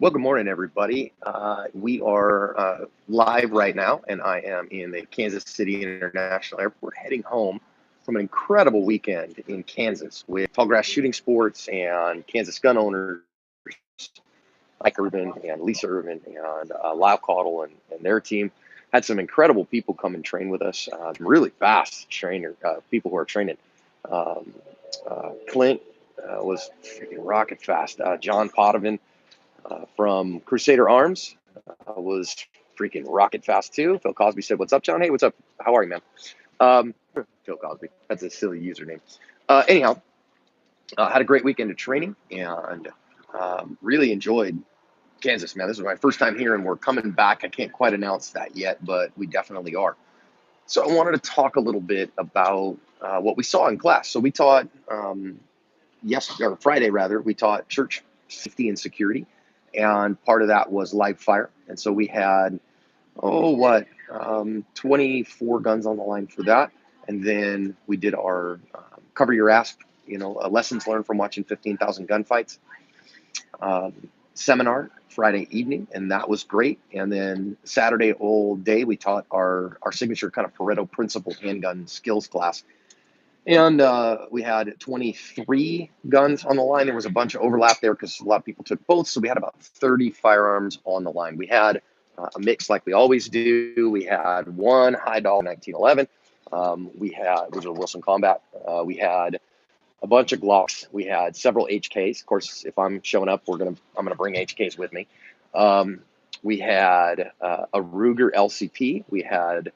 Well, good morning, everybody. We are live right now, and I am in the Kansas City International Airport heading home from an incredible weekend in Kansas with tall grass shooting sports and Kansas gun owners, Mike Urban and Lisa Urban and Lyle Caudle and their team. Had some incredible people come and train with us, really fast people who are training. Um, Clint was freaking rocket fast. John Potvin from Crusader Arms was freaking rocket fast too. Phil Cosby said, "What's up, John? Hey, what's up? How are you, man?" Phil Cosby. That's a silly username. Anyhow, had a great weekend of training and really enjoyed Kansas, man. This is my first time here, and we're coming back. I can't quite announce that yet, but we definitely are. So I wanted to talk a little bit about what we saw in class. So we taught Friday rather. We taught church safety and security, and part of that was live fire. And so we had 24 guns on the line for that, and then we did our cover your ASP, lessons learned from watching 15,000 gunfights um, seminar Friday evening, and that was great. And then Saturday all day we taught our signature kind of Pareto principle handgun skills class. And we had 23 guns on the line. There was a bunch of overlap there because a lot of people took both. So we had about 30 firearms on the line. We had a mix like we always do. We had one high dollar 1911. Which was a Wilson Combat. We had a bunch of Glocks. We had several HKs. Of course, if I'm showing up, I'm gonna bring HKs with me. We had a Ruger LCP. We had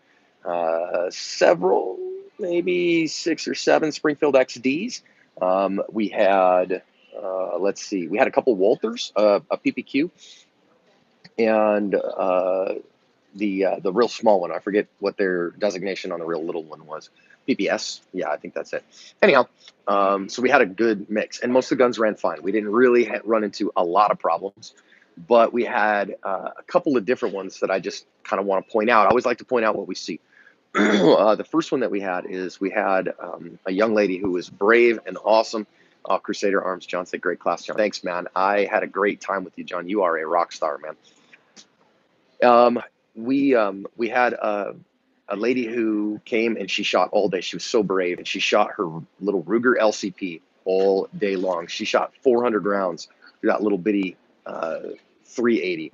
several, maybe 6 or 7 Springfield XDs. We had, we had a couple Walthers, a PPQ, and the real small one. I forget what their designation on the real little one was. PPS. Yeah, I think that's it. Anyhow, so we had a good mix, and most of the guns ran fine. We didn't really run into a lot of problems, but we had a couple of different ones that I just kind of want to point out. I always like to point out what we see. The first one that we had a young lady who was brave and awesome. Crusader Arms, John said, "Great class, John." Thanks, man. I had a great time with you, John. You are a rock star, man. We had a lady who came and she shot all day. She was so brave, and she shot her little Ruger LCP all day long. She shot 400 rounds through that little bitty 380.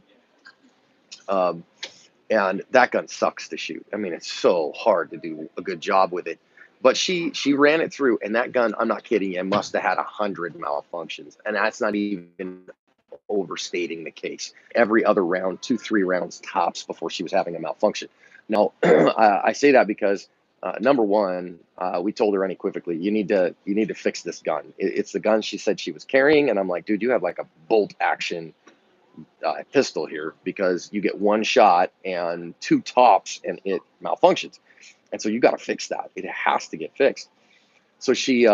And that gun sucks to shoot. I mean, it's so hard to do a good job with it. But she ran it through, and that gun, I'm not kidding you, must have had 100 malfunctions, and that's not even overstating the case. Every other round, 2, 3 rounds tops before she was having a malfunction. Now, I say that because number one, we told her unequivocally, you need to fix this gun. It's the gun she said she was carrying, and I'm like, dude, you have like a bolt action pistol here, because you get one shot and 2 tops and it malfunctions, and so you got to fix that. It has to get fixed. So she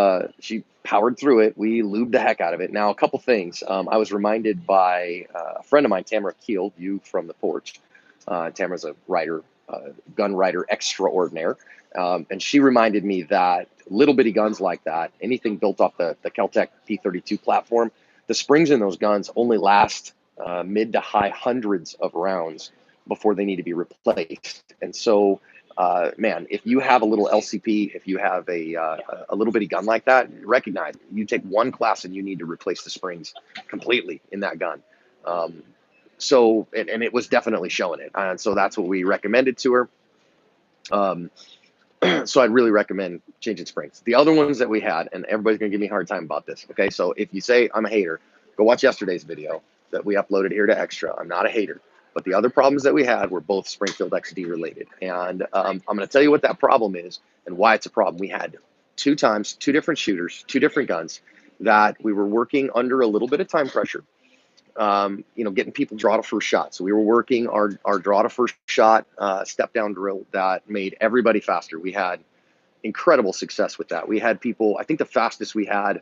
powered through it. We lubed the heck out of it. Now, a couple things. I was reminded by a friend of mine, Tamara Keel, you from the porch. Tamara's a writer, gun writer extraordinaire. And she reminded me that little bitty guns like that, anything built off the Keltec P32 platform, the springs in those guns only last mid to high hundreds of rounds before they need to be replaced. And so, man, if you have a little LCP, if you have a little bitty gun like that, recognize you take one class and you need to replace the springs completely in that gun. And it was definitely showing it. And so that's what we recommended to her. So I'd really recommend changing springs. The other ones that we had, and everybody's gonna give me a hard time about this. Okay, so if you say I'm a hater, go watch yesterday's video that we uploaded here to Extra. I'm not a hater. But the other problems that we had were both Springfield XD related. And I'm going to tell you what that problem is and why it's a problem. We had 2 different shooters, 2 different guns that we were working under a little bit of time pressure, getting people draw to first shot. So we were working our draw to first shot step down drill that made everybody faster. We had incredible success with that. We had people, I think the fastest we had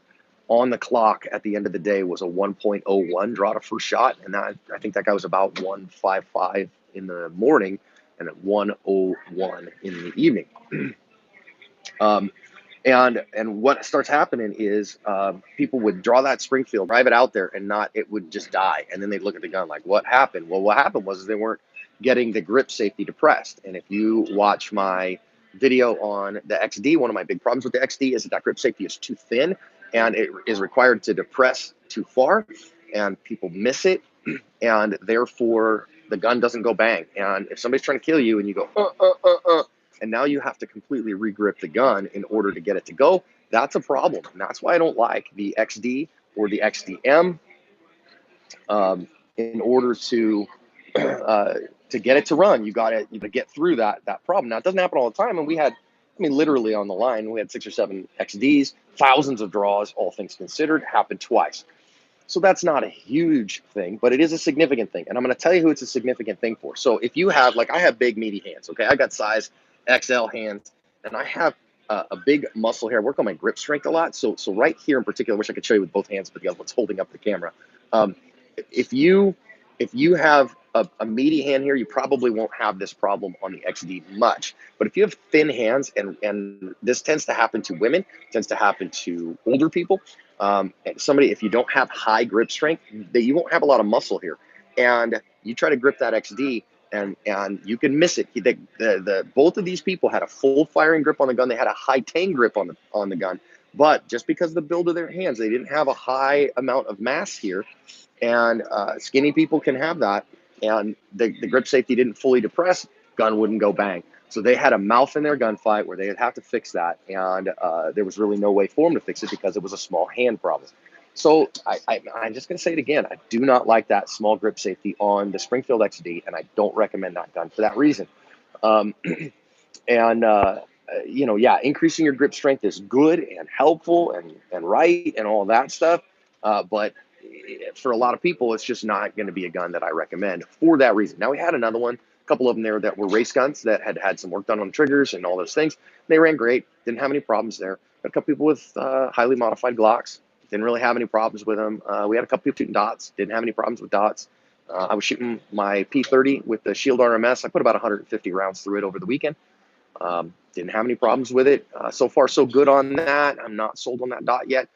on the clock at the end of the day was a 1.01 draw to first shot, and I think that guy was about 155 in the morning and at 101 in the evening. And what starts happening is people would draw that Springfield, drive it out there, and not it would just die. And then they'd look at the gun like, what happened? Well, what happened was they weren't getting the grip safety depressed. And if you watch my video on the XD, one of my big problems with the XD is that that grip safety is too thin and it is required to depress too far, and people miss it, and therefore the gun doesn't go bang. And if somebody's trying to kill you and you go, and now you have to completely regrip the gun in order to get it to go, that's a problem. And that's why I don't like the XD or the XDM. In order to get it to run, you got to get through that problem. Now, it doesn't happen all the time, and we had, I mean, literally on the line, we had 6 or 7 XDs, thousands of draws, all things considered, happened twice. So that's not a huge thing, but it is a significant thing. And I'm going to tell you who it's a significant thing for. So if you have, like, I have big, meaty hands, okay? I got size XL hands, and I have a big muscle here. I work on my grip strength a lot. So right here in particular, I wish I could show you with both hands, but the other one's holding up the camera. If you have a meaty hand here, you probably won't have this problem on the XD much. But if you have thin hands, and this tends to happen to women, tends to happen to older people, and somebody, if you don't have high grip strength, that you won't have a lot of muscle here, and you try to grip that XD, and you can miss it. Both of these people had a full firing grip on the gun. They had a high tang grip on the gun, but just because of the build of their hands, they didn't have a high amount of mass here. And skinny people can have that, and the grip safety didn't fully depress, gun wouldn't go bang. So they had a mouth in their gunfight where they'd have to fix that, and there was really no way for them to fix it because it was a small hand problem. So I'm just going to say it again. I do not like that small grip safety on the Springfield XD, and I don't recommend that gun for that reason. And yeah, increasing your grip strength is good and helpful and right and all that stuff. But for a lot of people, it's just not going to be a gun that I recommend for that reason. Now, we had another one, a couple of them there that were race guns that had some work done on the triggers and all those things. They ran great. Didn't have any problems there. Had a couple people with highly modified Glocks. Didn't really have any problems with them. We had a couple people shooting dots. Didn't have any problems with dots. I was shooting my P30 with the Shield RMS. I put about 150 rounds through it over the weekend. Didn't have any problems with it. So far, so good on that. I'm not sold on that dot yet.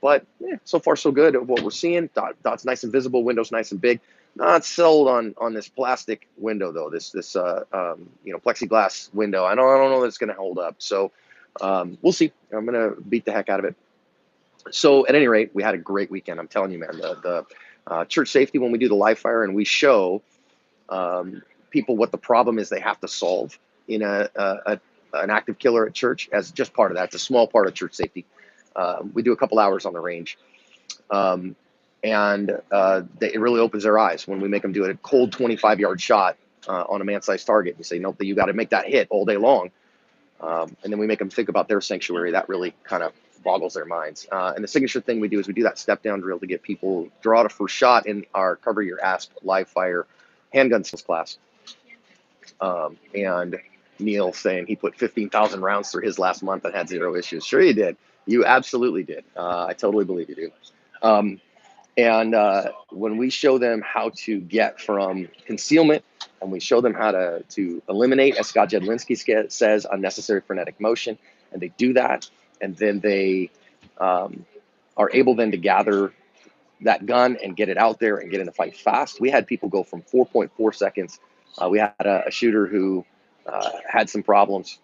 But so far, so good. What we're seeing, dot's nice and visible, window's nice and big. Not sold on this plastic window though. This plexiglass window. I don't know that it's going to hold up. So we'll see. I'm going to beat the heck out of it. So at any rate, we had a great weekend. I'm telling you, man. The church safety, when we do the live fire and we show people what the problem is they have to solve in an active killer at church as just part of that. It's a small part of church safety. We do a couple hours on the range, and it really opens their eyes when we make them do a cold 25-yard shot on a man-sized target. You say, nope, you got to make that hit all day long, and then we make them think about their sanctuary. That really kind of boggles their minds. And the signature thing we do is we do that step-down drill to get people draw a first shot in our Cover Your ASP live fire handgun skills class. And Neil saying he put 15,000 rounds through his last month and had 0 issues. Sure you did. You absolutely did. I totally believe you do. And when we show them how to get from concealment, and we show them how to eliminate, as Scott Jedlinski says, unnecessary frenetic motion, and they do that, and then they are able then to gather that gun and get it out there and get in the fight fast. We had people go from 4.4 seconds. We had a shooter who had some problems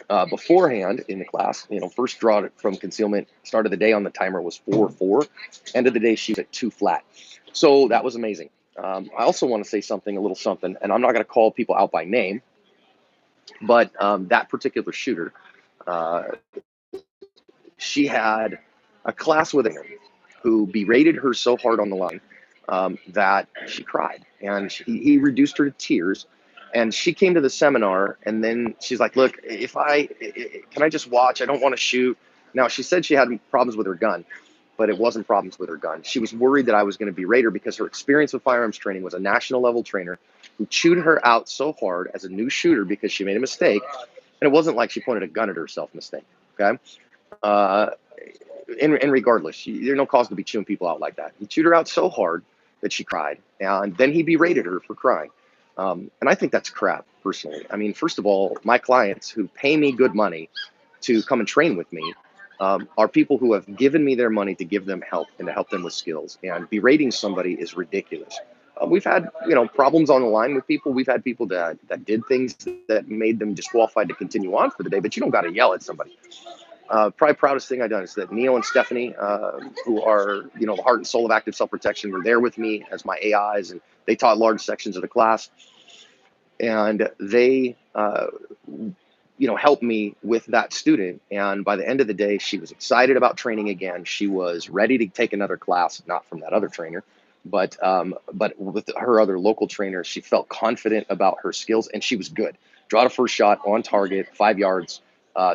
beforehand in the class. First draw from concealment, start of the day on the timer was 4.4. End of the day, she was at 2 flat. So that was amazing. I also want to say something, a little something, and I'm not going to call people out by name, but that particular shooter, she had a class with him who berated her so hard on the line that she cried, and he reduced her to tears. And she came to the seminar, and then she's like, look, can I just watch? I don't want to shoot. Now, she said she had problems with her gun, but it wasn't problems with her gun. She was worried that I was going to berate her because her experience with firearms training was a national level trainer who chewed her out so hard as a new shooter because she made a mistake. And it wasn't like she pointed a gun at herself mistake, okay? And regardless, there's no cause to be chewing people out like that. He chewed her out so hard that she cried, and then he berated her for crying. And I think that's crap, personally. I mean, first of all, my clients who pay me good money to come and train with me are people who have given me their money to give them help and to help them with skills. And berating somebody is ridiculous. We've had, problems on the line with people. We've had people that did things that made them disqualified to continue on for the day, but you don't got to yell at somebody. Probably proudest thing I've done is that Neil and Stephanie, who are, the heart and soul of active self-protection, were there with me as my AIs, and they taught large sections of the class. And they, helped me with that student. And by the end of the day, she was excited about training again. She was ready to take another class, not from that other trainer, but with her other local trainer. She felt confident about her skills, and she was good. Draw the first shot on target, 5 yards,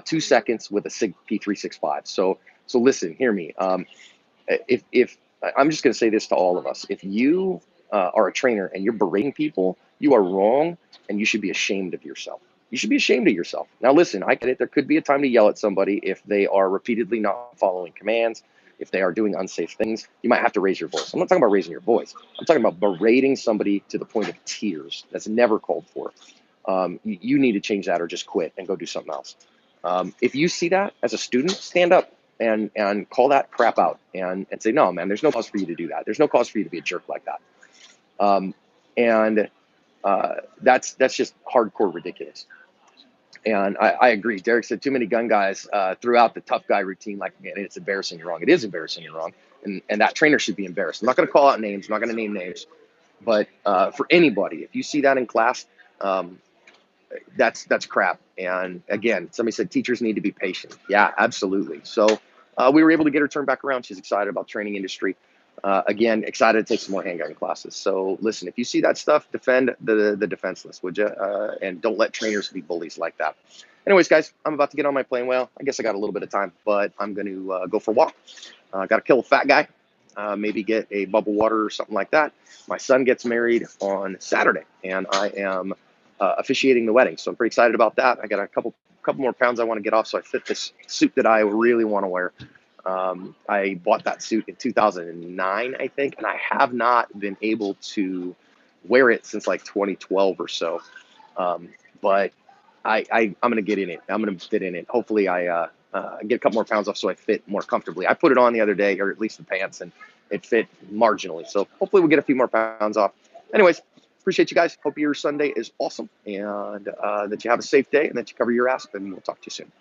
2 seconds with a SIG P365. So listen, hear me. If I'm just going to say this to all of us, if you are a trainer and you're berating people, you are wrong, and you should be ashamed of yourself. You should be ashamed of yourself. Now, listen, I get it. There could be a time to yell at somebody if they are repeatedly not following commands, if they are doing unsafe things. You might have to raise your voice. I'm not talking about raising your voice. I'm talking about berating somebody to the point of tears. That's never called for. You need to change that or just quit and go do something else. If you see that as a student, stand up and call that crap out and say, no, man, there's no cause for you to do that. There's no cause for you to be a jerk like that. That's just hardcore ridiculous. And I agree. Derek said too many gun guys throughout the tough guy routine. Like, man, it's embarrassing and wrong. It is embarrassing and wrong. And that trainer should be embarrassed. I'm not going to call out names. I'm not going to name names. But for anybody, if you see that in class, that's crap. And again, somebody said teachers need to be patient. Yeah, absolutely. So we were able to get her turned back around. She's excited about training industry. Again, excited to take some more handgun classes. So listen, if you see that stuff, defend the defenseless, would you? And don't let trainers be bullies like that. Anyways, guys, I'm about to get on my plane whale. I guess I got a little bit of time, but I'm going to go for a walk. Got to kill a fat guy, maybe get a bubble water or something like that. My son gets married on Saturday, and I am officiating the wedding. So I'm pretty excited about that. I got a couple more pounds I want to get off so I fit this suit that I really want to wear. I bought that suit in 2009, I think, and I have not been able to wear it since like 2012 or so. But I'm going to get in it. I'm going to fit in it. Hopefully I get a couple more pounds off so I fit more comfortably. I put it on the other day, or at least the pants, and it fit marginally. So hopefully we'll get a few more pounds off. Anyways, appreciate you guys. Hope your Sunday is awesome, and that you have a safe day and that you cover your ASP, and we'll talk to you soon.